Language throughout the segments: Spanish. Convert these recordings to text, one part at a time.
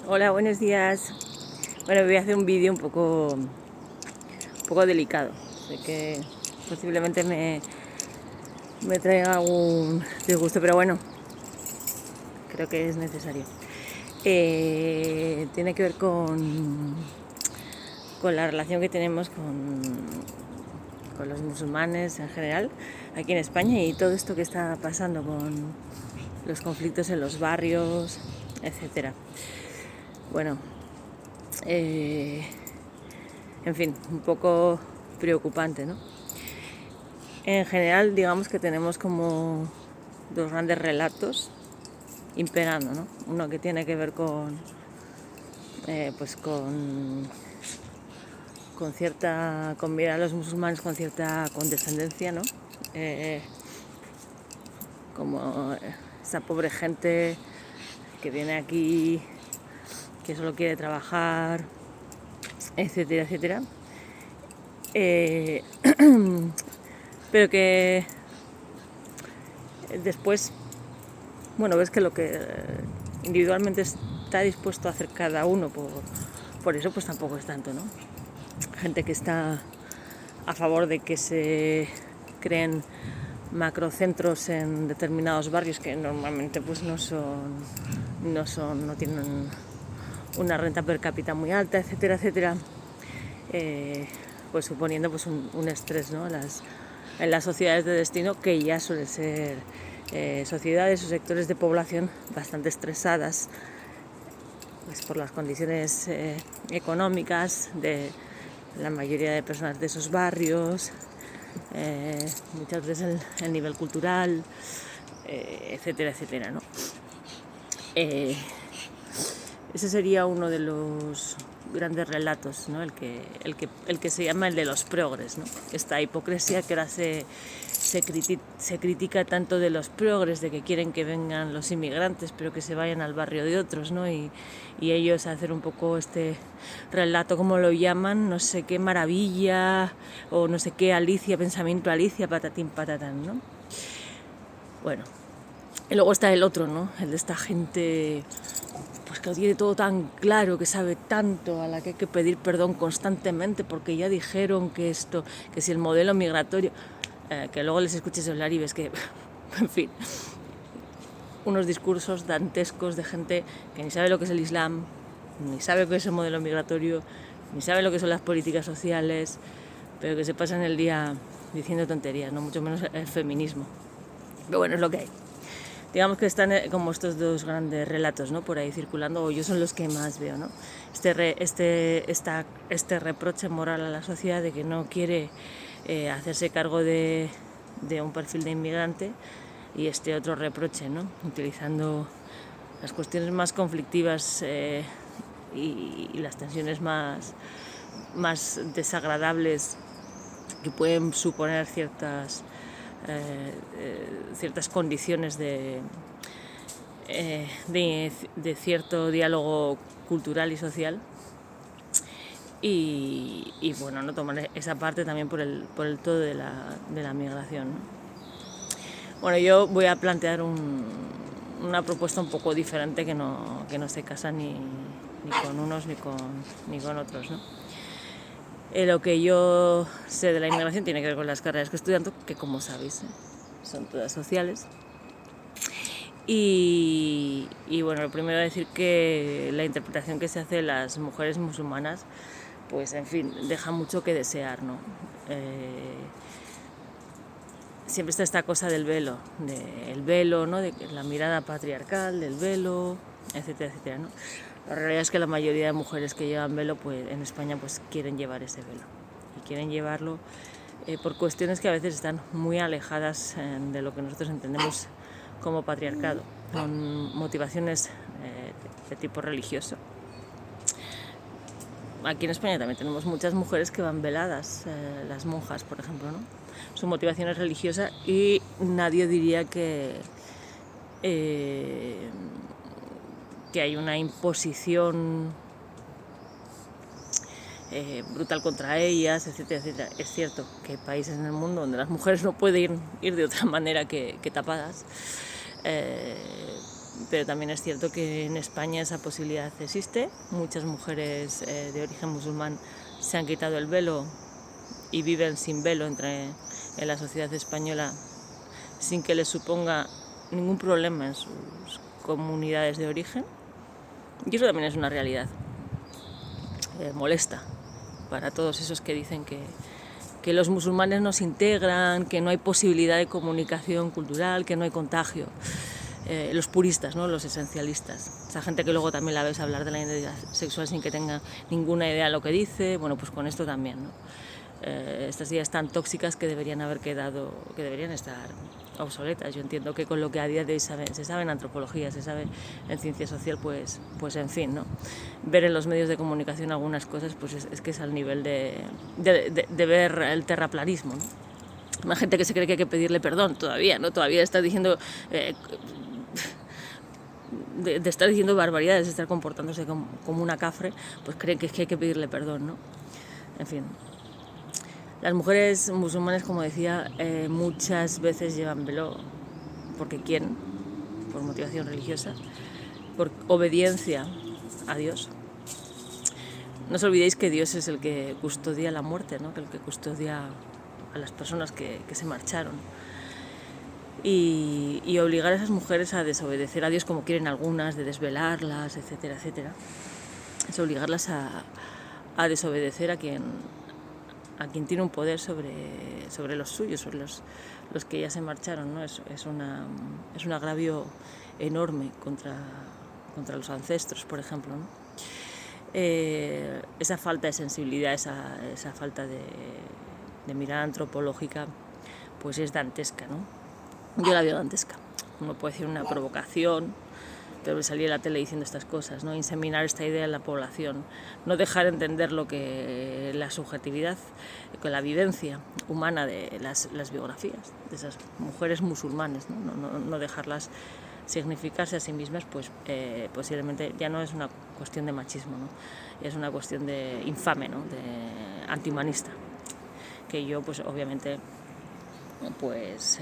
Hola, buenos días. Bueno, voy a hacer un vídeo un poco delicado. Sé que posiblemente me traiga algún disgusto, pero bueno, creo que es necesario. Tiene que ver con la relación que tenemos con los musulmanes en general aquí en España y todo esto que está pasando con los conflictos en los barrios, etcétera. Bueno, en fin, un poco preocupante, ¿no? En general, digamos que tenemos como dos grandes relatos imperando, ¿no? Uno que tiene que ver pues con mirar a los musulmanes con cierta condescendencia, ¿no? Como esa pobre gente que viene aquí, que solo quiere trabajar, etcétera, etcétera. Pero que después, bueno, ves que lo que individualmente está dispuesto a hacer cada uno por eso, pues tampoco es tanto, ¿no? Gente que está a favor de que se creen macrocentros en determinados barrios que normalmente pues no tienen una renta per cápita muy alta, etcétera, etcétera, pues suponiendo pues un estrés, ¿no? En las sociedades de destino, que ya suelen ser sociedades o sectores de población bastante estresadas pues por las condiciones económicas de la mayoría de personas de esos barrios, muchas veces el nivel cultural, etcétera, etcétera, ¿no? Ese sería uno de los grandes relatos, ¿no? el que se llama el de los progres, ¿no? Esta hipocresía que ahora se critica tanto de los progres, de que quieren que vengan los inmigrantes pero que se vayan al barrio de otros, ¿no? Y ellos hacer un poco este relato, como lo llaman, no sé qué maravilla o no sé qué Alicia, pensamiento Alicia, patatín patatán, ¿no? Bueno, y luego está el otro, ¿no? El de esta gente pues que lo tiene todo tan claro, que sabe tanto, a la que hay que pedir perdón constantemente porque ya dijeron que si el modelo migratorio, que luego les escuches hablar y ves que, en fin, unos discursos dantescos de gente que ni sabe lo que es el Islam, ni sabe qué es el modelo migratorio, ni sabe lo que son las políticas sociales, pero que se pasan el día diciendo tonterías, no mucho menos el feminismo. Pero bueno, es lo que hay. Digamos que están como estos dos grandes relatos, ¿no? Por ahí circulando, o yo son los que más veo, ¿no? Este reproche moral a la sociedad de que no quiere hacerse cargo de un perfil de inmigrante, y este otro reproche, ¿no? Utilizando las cuestiones más conflictivas y las tensiones más desagradables que pueden suponer ciertas condiciones de cierto diálogo cultural y social, y bueno, no tomar esa parte también por el todo de la migración, ¿no? Bueno, yo voy a plantear una propuesta un poco diferente que no se casa ni con unos ni con otros, ¿no? Lo que yo sé de la inmigración tiene que ver con las carreras que estudiando, que como sabéis son todas sociales. Y bueno, lo primero es decir que la interpretación que se hace de las mujeres musulmanas, pues en fin, deja mucho que desear, ¿no? Siempre está esta cosa del velo, ¿no? De la mirada patriarcal, del velo, etcétera, etcétera, ¿no? La realidad es que la mayoría de mujeres que llevan velo, pues en España, pues quieren llevar ese velo. Y quieren llevarlo por cuestiones que a veces están muy alejadas de lo que nosotros entendemos como patriarcado, con motivaciones de tipo religioso. Aquí en España también tenemos muchas mujeres que van veladas, las monjas, por ejemplo, ¿no? Su motivación es religiosa y nadie diría que hay una imposición brutal contra ellas, etcétera, etcétera. Es cierto que hay países en el mundo donde las mujeres no pueden ir de otra manera que tapadas, pero también es cierto que en España esa posibilidad existe. Muchas mujeres de origen musulmán se han quitado el velo y viven sin velo en la sociedad española sin que les suponga ningún problema en sus comunidades de origen. Y eso también es una realidad molesta para todos esos que dicen que los musulmanes nos integran, que no hay posibilidad de comunicación cultural, que no hay contagio. Los puristas, ¿no? Los esencialistas, esa gente que luego también la ves hablar de la identidad sexual sin que tenga ninguna idea de lo que dice. Bueno, pues con esto también, ¿no? Estas ideas tan tóxicas que deberían estar obsoletas. Yo entiendo que con lo que a día de hoy se sabe en antropología, se sabe en ciencia social, pues en fin, ¿no? Ver en los medios de comunicación algunas cosas, pues es que es al nivel de ver el terraplanismo, ¿no? Una gente que se cree que hay que pedirle perdón todavía, ¿no? Todavía está diciendo de estar diciendo barbaridades, de estar comportándose como una cafre, pues creen que hay que pedirle perdón, ¿no? En fin. Las mujeres musulmanas, como decía, muchas veces llevan velo porque quieren, por motivación religiosa, por obediencia a Dios. No os olvidéis que Dios es el que custodia la muerte, ¿no? El que custodia a las personas que se marcharon. Y obligar a esas mujeres a desobedecer a Dios como quieren algunas, de desvelarlas, etcétera, etcétera, es obligarlas a desobedecer a quien tiene un poder sobre los suyos, sobre los que ya se marcharon, ¿no? Es un agravio enorme contra los ancestros, por ejemplo, ¿no? Esa falta de sensibilidad, esa falta de mirada antropológica, pues es dantesca, ¿no? Yo la veo dantesca. Uno puede decir una provocación, pero salir a la tele diciendo estas cosas, ¿no? Inseminar esta idea en la población, no dejar entender lo que la subjetividad, con la vivencia humana de las biografías de esas mujeres musulmanes, ¿no? No dejarlas significarse a sí mismas, pues posiblemente ya no es una cuestión de machismo, ¿no? Es una cuestión de infame, ¿no? De antihumanista, que yo pues obviamente pues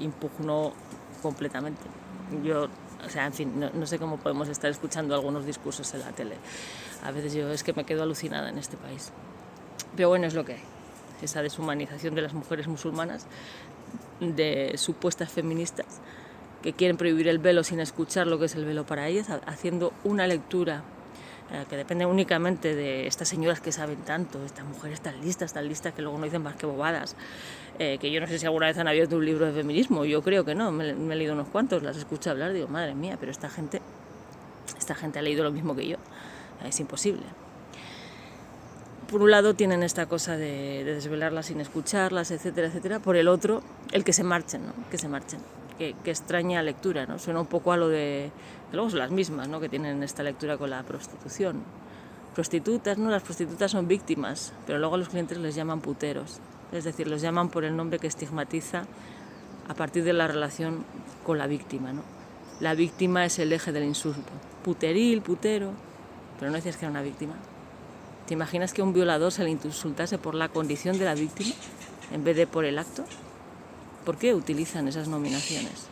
impugno completamente. O sea, en fin, no sé cómo podemos estar escuchando algunos discursos en la tele. A veces yo es que me quedo alucinada en este país. Pero bueno, es lo que hay. Esa deshumanización de las mujeres musulmanas, de supuestas feministas, que quieren prohibir el velo sin escuchar lo que es el velo para ellas, haciendo una lectura que depende únicamente de estas señoras que saben tanto, estas mujeres tan listas, que luego no dicen más que bobadas, que yo no sé si alguna vez han abierto un libro de feminismo, yo creo que no, me he leído unos cuantos, las escucho hablar, digo, madre mía, pero esta gente ha leído lo mismo que yo, es imposible. Por un lado tienen esta cosa de desvelarlas sin escucharlas, etcétera, etcétera, por el otro, el que se marchen, ¿no? Que extraña lectura, ¿no? Suena un poco a lo de... que luego son las mismas, ¿no? Que tienen esta lectura con la prostitución. Prostitutas, ¿no? Las prostitutas son víctimas, pero luego a los clientes les llaman puteros. Es decir, los llaman por el nombre que estigmatiza a partir de la relación con la víctima, ¿no? La víctima es el eje del insulto. Puteril, putero, pero no decías que era una víctima. ¿Te imaginas que a un violador se le insultase por la condición de la víctima en vez de por el acto? ¿Por qué utilizan esas nominaciones?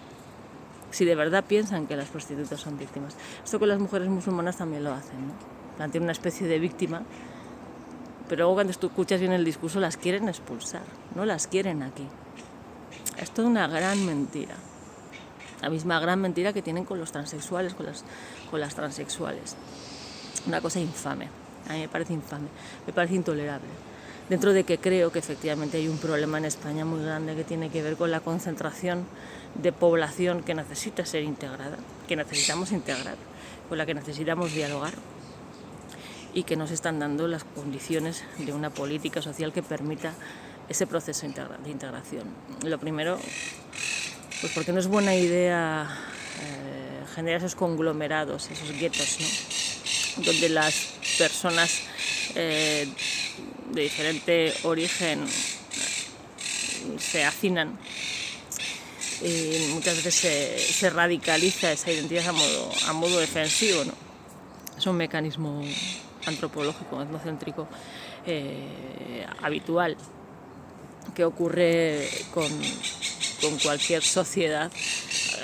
Si de verdad piensan que las prostitutas son víctimas. Esto con las mujeres musulmanas también lo hacen, ¿no? Plantean una especie de víctima, pero luego cuando tú escuchas bien el discurso las quieren expulsar, no las quieren aquí. Es toda una gran mentira. La misma gran mentira que tienen con los transexuales, con las transexuales. Una cosa infame. A mí me parece infame, me parece intolerable. Dentro de que creo que efectivamente hay un problema en España muy grande que tiene que ver con la concentración de población que necesita ser integrada, que necesitamos integrar, con la que necesitamos dialogar y que nos están dando las condiciones de una política social que permita ese proceso de integración. Lo primero, pues porque no es buena idea generar esos conglomerados, esos guetos, ¿no? Donde las personas de diferente origen se hacinan y muchas veces se radicaliza esa identidad a modo defensivo, ¿no? Es un mecanismo antropológico, etnocéntrico habitual que ocurre con cualquier sociedad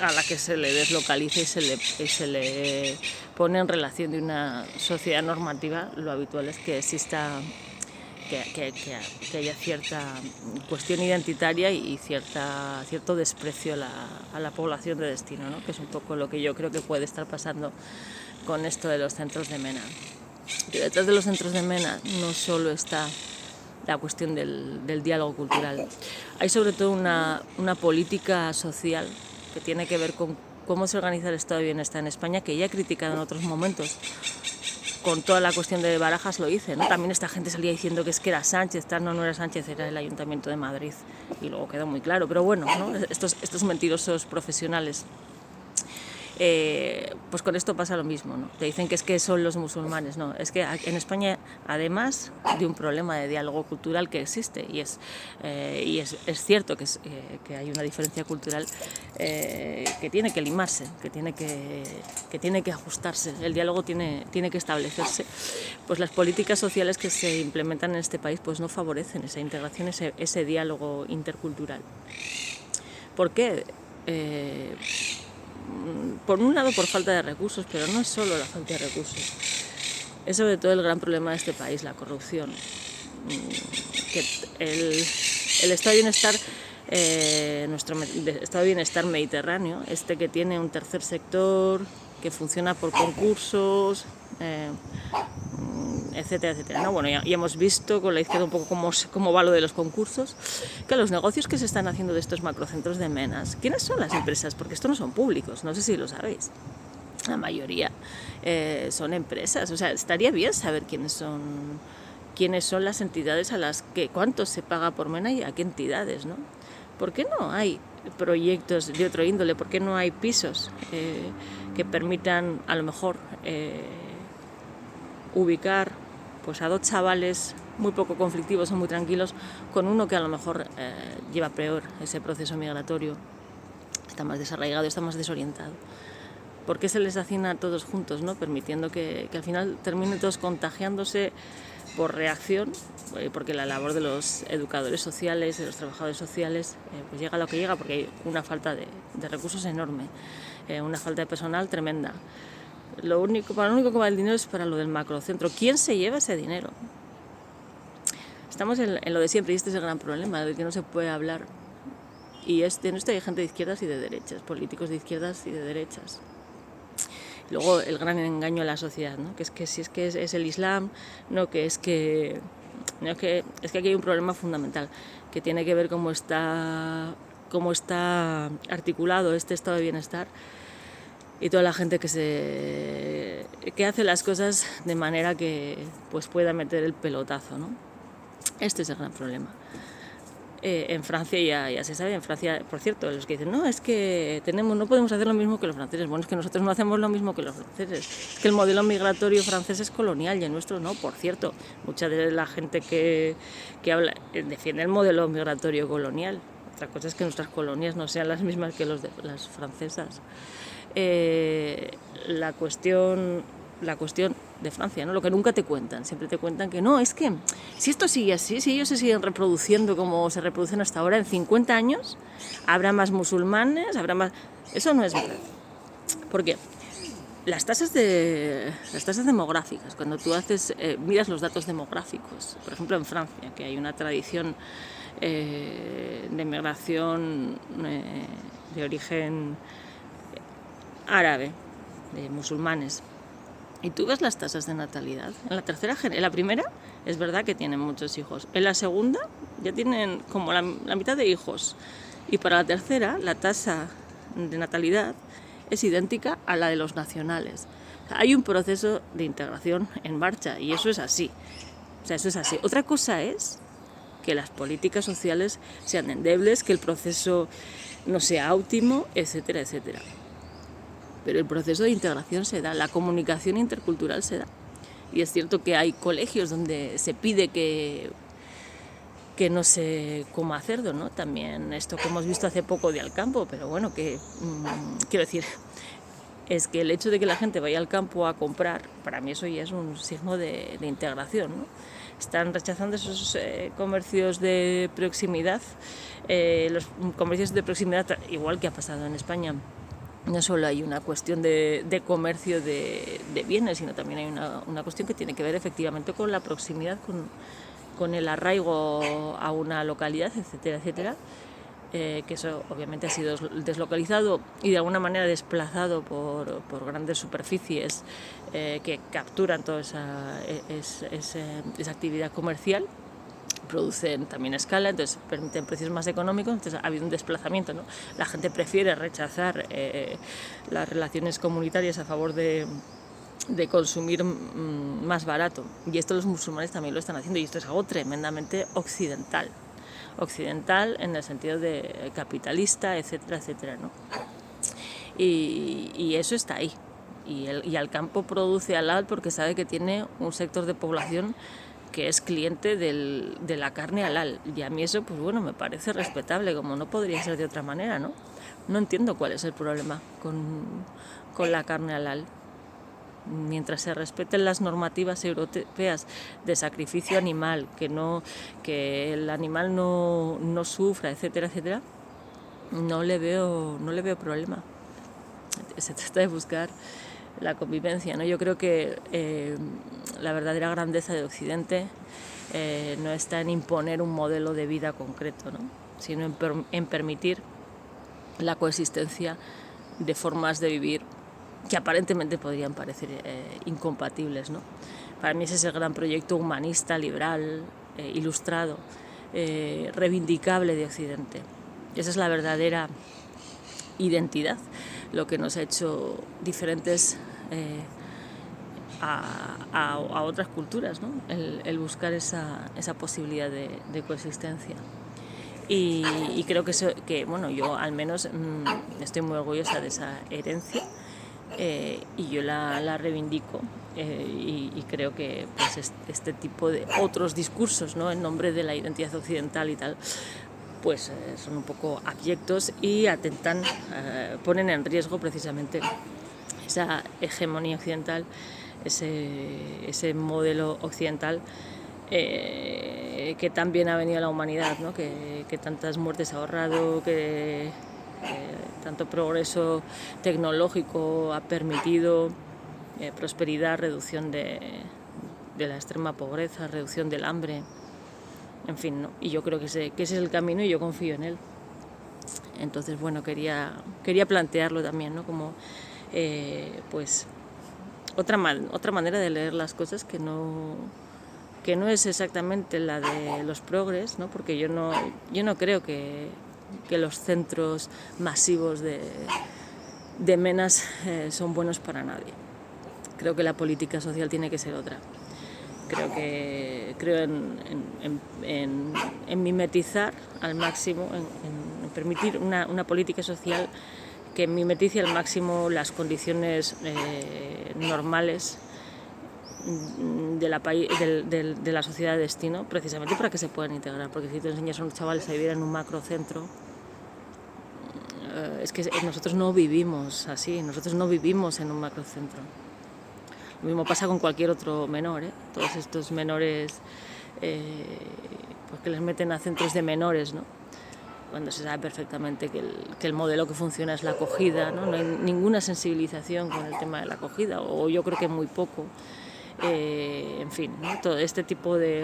a la que se le deslocaliza y se le pone en relación de una sociedad normativa, lo habitual es que exista, que haya cierta cuestión identitaria y cierto desprecio a la población de destino, ¿no? Que es un poco lo que yo creo que puede estar pasando con esto de los centros de MENA. Y detrás de los centros de MENA no solo está la cuestión del diálogo cultural, hay sobre todo una política social que tiene que ver con cómo se organiza el estado de bienestar en España, que ya he criticado en otros momentos. Con toda la cuestión de Barajas lo hice, ¿no? También esta gente salía diciendo que es que era Sánchez, no era Sánchez, era el Ayuntamiento de Madrid, y luego quedó muy claro, pero bueno, ¿no? Estos mentirosos profesionales. Pues con esto pasa lo mismo, ¿no? Te dicen que es que son los musulmanes, no, es que en España, además de un problema de diálogo cultural que existe, y es cierto que hay una diferencia cultural que tiene que limarse, que tiene que ajustarse, el diálogo tiene que establecerse, pues las políticas sociales que se implementan en este país pues no favorecen esa integración, ese diálogo intercultural. ¿Por qué? Por un lado por falta de recursos, pero no es solo la falta de recursos, es sobre todo el gran problema de este país, la corrupción. Que el estado de bienestar, nuestro estado de bienestar mediterráneo, que tiene un tercer sector, que funciona por concursos, etcétera, etcétera, ¿no? Bueno, ya hemos visto con la izquierda un poco cómo va lo de los concursos, que los negocios que se están haciendo de estos macrocentros de MENAs, ¿quiénes son las empresas? Porque estos no son públicos, no sé si lo sabéis. La mayoría son empresas, o sea, estaría bien saber quiénes son las entidades a las que, cuánto se paga por MENA y a qué entidades, ¿no? ¿Por qué no hay proyectos de otro índole? ¿Por qué no hay pisos que permitan, a lo mejor, ubicar pues a dos chavales muy poco conflictivos o muy tranquilos con uno que a lo mejor lleva peor ese proceso migratorio, está más desarraigado, está más desorientado? ¿Por qué se les hacina a todos juntos, ¿no? Permitiendo que al final terminen todos contagiándose por reacción? Porque la labor de los educadores sociales, de los trabajadores sociales, pues llega a lo que llega, porque hay una falta de recursos enorme, una falta de personal tremenda. Para lo único que va el dinero es para lo del macrocentro. ¿Quién se lleva ese dinero? Estamos en lo de siempre, y este es el gran problema, del que no se puede hablar. Y en esto hay gente de izquierdas y de derechas, políticos de izquierdas y de derechas. Luego el gran engaño a la sociedad, ¿no? Que es que si es que es el Islam, no, es que aquí hay un problema fundamental, que tiene que ver cómo está articulado este estado de bienestar, y toda la gente que hace las cosas de manera que pues pueda meter el pelotazo, ¿no? Este es el gran problema. En Francia ya se sabe, en Francia, por cierto, los que dicen, no, es que no podemos hacer lo mismo que los franceses. Bueno, es que nosotros no hacemos lo mismo que los franceses. Es que el modelo migratorio francés es colonial y el nuestro no. Por cierto, mucha de la gente que habla defiende el modelo migratorio colonial. Otra cosa es que nuestras colonias no sean las mismas que las francesas. La cuestión de Francia, ¿no? Lo que nunca te cuentan, siempre te cuentan que no, es que si esto sigue así, si ellos se siguen reproduciendo como se reproducen hasta ahora, en 50 años habrá más musulmanes, habrá más... Eso no es verdad. ¿Por qué? Las tasas demográficas, cuando tú miras los datos demográficos, por ejemplo en Francia, que hay una tradición de migración de origen árabe, de musulmanes, y tú ves las tasas de natalidad. En la primera es verdad que tienen muchos hijos, en la segunda ya tienen como la mitad de hijos, y para la tercera la tasa de natalidad es idéntica a la de los nacionales. O sea, hay un proceso de integración en marcha y eso es así. O sea, eso es así. Otra cosa es que las políticas sociales sean endebles, que el proceso no sea óptimo, etcétera, etcétera. Pero el proceso de integración se da, la comunicación intercultural se da. Y es cierto que hay colegios donde se pide que no se coma cerdo, ¿no? También esto que hemos visto hace poco de Alcampo, pero bueno, quiero decir, es que el hecho de que la gente vaya al campo a comprar, para mí eso ya es un signo de integración, ¿no? Están rechazando esos comercios de proximidad. Los comercios de proximidad, igual que ha pasado en España, no solo hay una cuestión de comercio de bienes, sino también hay una cuestión que tiene que ver efectivamente con la proximidad, con el arraigo a una localidad, etcétera, etcétera. Que eso obviamente ha sido deslocalizado y de alguna manera desplazado por grandes superficies que capturan toda esa actividad comercial, producen también escala, entonces permiten precios más económicos, entonces ha habido un desplazamiento, ¿no? La gente prefiere rechazar las relaciones comunitarias a favor de consumir más barato, y esto los musulmanes también lo están haciendo, y esto es algo tremendamente occidental en el sentido de capitalista, etcétera, etcétera, ¿no? Y eso está ahí. Y al campo produce halal porque sabe que tiene un sector de población que es cliente de la carne halal. Y a mí eso, pues bueno, me parece respetable, como no podría ser de otra manera, ¿no? No entiendo cuál es el problema con la carne halal. Mientras se respeten las normativas europeas de sacrificio animal, que el animal no sufra, etcétera, etcétera, no le veo problema. Se trata de buscar la convivencia, ¿no? Yo creo que la verdadera grandeza de Occidente no está en imponer un modelo de vida concreto, ¿no? Sino en permitir la coexistencia de formas de vivir que aparentemente podrían parecer incompatibles, ¿no? Para mí ese es el gran proyecto humanista, liberal, ilustrado, reivindicable de Occidente. Esa es la verdadera identidad, lo que nos ha hecho diferentes a otras culturas, ¿no? El buscar esa posibilidad de coexistencia. Y creo que bueno, yo al menos estoy muy orgullosa de esa herencia. Y yo la reivindico y creo que pues este tipo de otros discursos, ¿no? En nombre de la identidad occidental y tal, pues son un poco abyectos y ponen en riesgo precisamente esa hegemonía occidental, ese modelo occidental que tan bien ha venido a la humanidad, ¿no? Que tantas muertes ha ahorrado, que tanto progreso tecnológico ha permitido, prosperidad, reducción de la extrema pobreza, reducción del hambre, en fin, ¿no? Y yo creo que ese es el camino y yo confío en él. Entonces, bueno, quería plantearlo también, ¿no? Como pues otra manera de leer las cosas que no es exactamente la de los progres, ¿no? Porque yo no creo que los centros masivos de menas son buenos para nadie. Creo que la política social tiene que ser otra. Creo en mimetizar al máximo, en permitir una política social que mimetice al máximo las condiciones normales de la sociedad de destino, precisamente para que se puedan integrar, porque si tú enseñas a unos chavales a vivir en un macrocentro, es que nosotros no vivimos así, nosotros no vivimos en un macrocentro. Lo mismo pasa con cualquier otro menor, todos estos menores pues que les meten a centros de menores, ¿no? Cuando se sabe perfectamente que el modelo que funciona es la acogida, ¿no? No hay ninguna sensibilización con el tema de la acogida, o yo creo que muy poco. En fin, ¿no? Todo este tipo de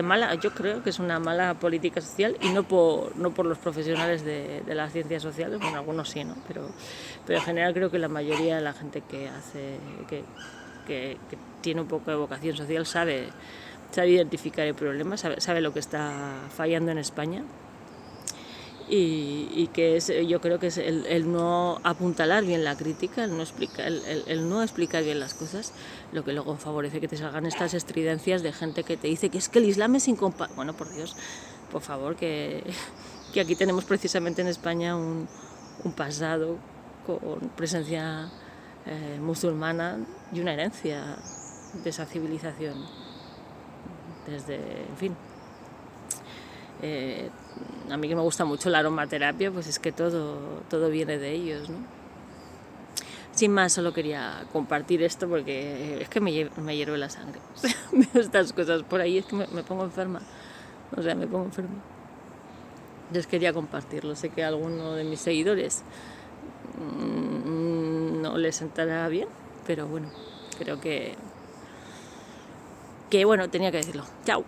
mala, yo creo que es una mala política social, y no por los profesionales de las ciencias sociales, bueno, algunos sí, ¿no? Pero en general creo que la mayoría de la gente que tiene un poco de vocación social sabe identificar el problema, sabe lo que está fallando en España. Y que yo creo que es el no apuntalar bien la crítica, el no explicar bien las cosas, lo que luego favorece que te salgan estas estridencias de gente que te dice que es que el Islam es incompatible. Bueno, por Dios, por favor, que aquí tenemos precisamente en España un pasado con presencia musulmana y una herencia de esa civilización desde, en fin. A mí que me gusta mucho la aromaterapia, pues es que todo viene de ellos, ¿no? sin más, solo quería compartir esto porque es que me hierve la sangre. Veo estas cosas por ahí, es que me pongo enferma. O sea, me pongo enferma. Entonces quería compartirlo. Sé que a alguno de mis seguidores no les sentará bien, pero bueno, creo que bueno, tenía que decirlo. Chao.